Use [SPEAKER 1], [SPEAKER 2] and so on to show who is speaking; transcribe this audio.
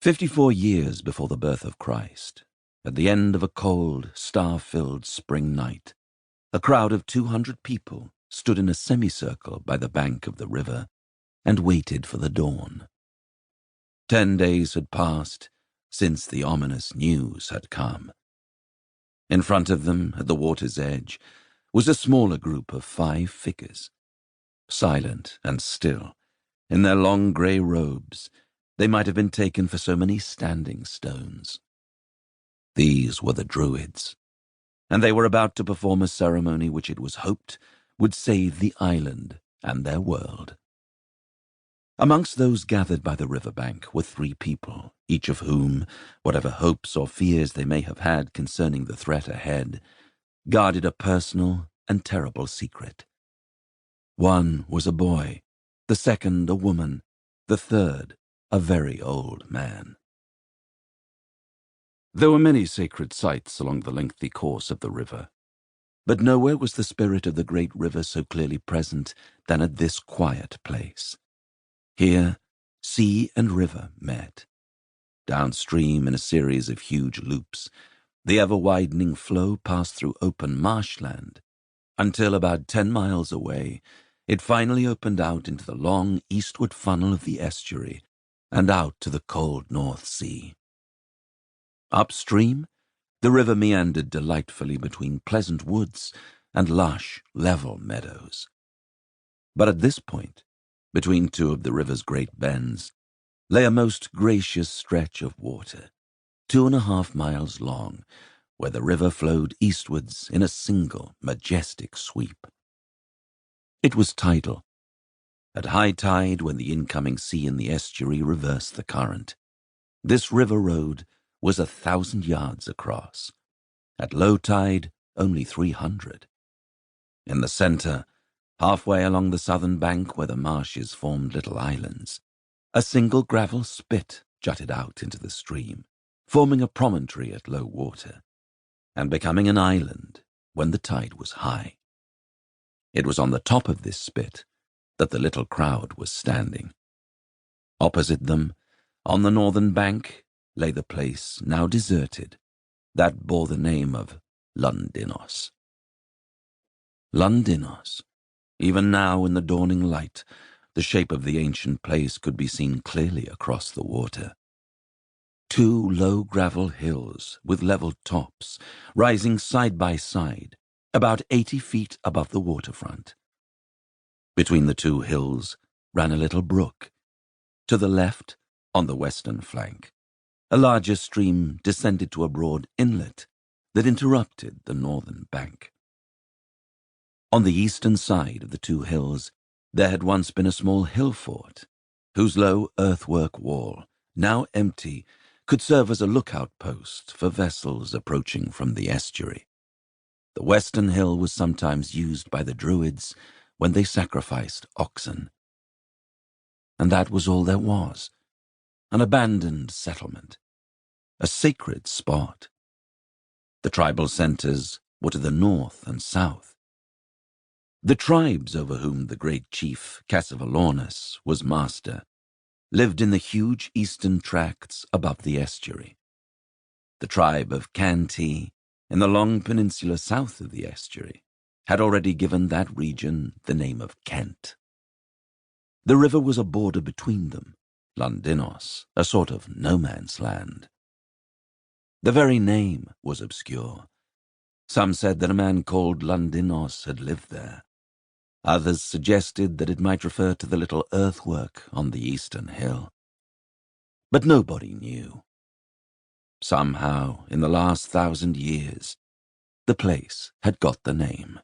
[SPEAKER 1] 54 years before the birth of Christ, at the end of a cold, star-filled spring night, a crowd of 200 people stood in a semicircle by the bank of the river and waited for the dawn. 10 days had passed since the ominous news had come. In front of them, at the water's edge, was a smaller group of 5 figures. Silent and still, in their long grey robes, they might have been taken for so many standing stones. These were the Druids, and they were about to perform a ceremony which it was hoped would save the island and their world. Amongst those gathered by the riverbank were 3 people, each of whom, whatever hopes or fears they may have had concerning the threat ahead, guarded a personal and terrible secret. One was a boy, the second a woman, the third a very old man. There were many sacred sites along the lengthy course of the river, but nowhere was the spirit of the great river so clearly present than at this quiet place. Here, sea and river met. Downstream in a series of huge loops, the ever-widening flow passed through open marshland, until about 10 miles away, it finally opened out into the long eastward funnel of the estuary and out to the cold North Sea. Upstream, the river meandered delightfully between pleasant woods and lush, level meadows. But at this point, between 2 of the river's great bends, lay a most gracious stretch of water, 2.5 miles long, where the river flowed eastwards in a single, majestic sweep. It was tidal. At high tide, when the incoming sea in the estuary reversed the current, this river road was 1,000 yards across. At low tide, only 300. In the centre, halfway along the southern bank where the marshes formed little islands, a single gravel spit jutted out into the stream, forming a promontory at low water, and becoming an island when the tide was high. It was on the top of this spit that the little crowd was standing. Opposite them, on the northern bank, lay the place, now deserted, that bore the name of Londinos. Londinos. Even now, in the dawning light, the shape of the ancient place could be seen clearly across the water. 2 low gravel hills with level tops, rising side by side, about 80 feet above the waterfront. Between the 2 hills ran a little brook. To the left, on the western flank, a larger stream descended to a broad inlet that interrupted the northern bank. On the eastern side of the 2 hills, there had once been a small hill fort, whose low earthwork wall, now empty, could serve as a lookout post for vessels approaching from the estuary. The western hill was sometimes used by the Druids when they sacrificed oxen. And that was all there was, an abandoned settlement, a sacred spot. The tribal centers were to the north and south. The tribes over whom the great chief Cassivellaunus was master lived in the huge eastern tracts above the estuary. The tribe of Canti, in the long peninsula south of the estuary, had already given that region the name of Kent. The river was a border between them, Londinos, a sort of no-man's land. The very name was obscure. Some said that a man called Londinos had lived there. Others suggested that it might refer to the little earthwork on the eastern hill. But nobody knew. Somehow, in the last 1,000 years, the place had got the name.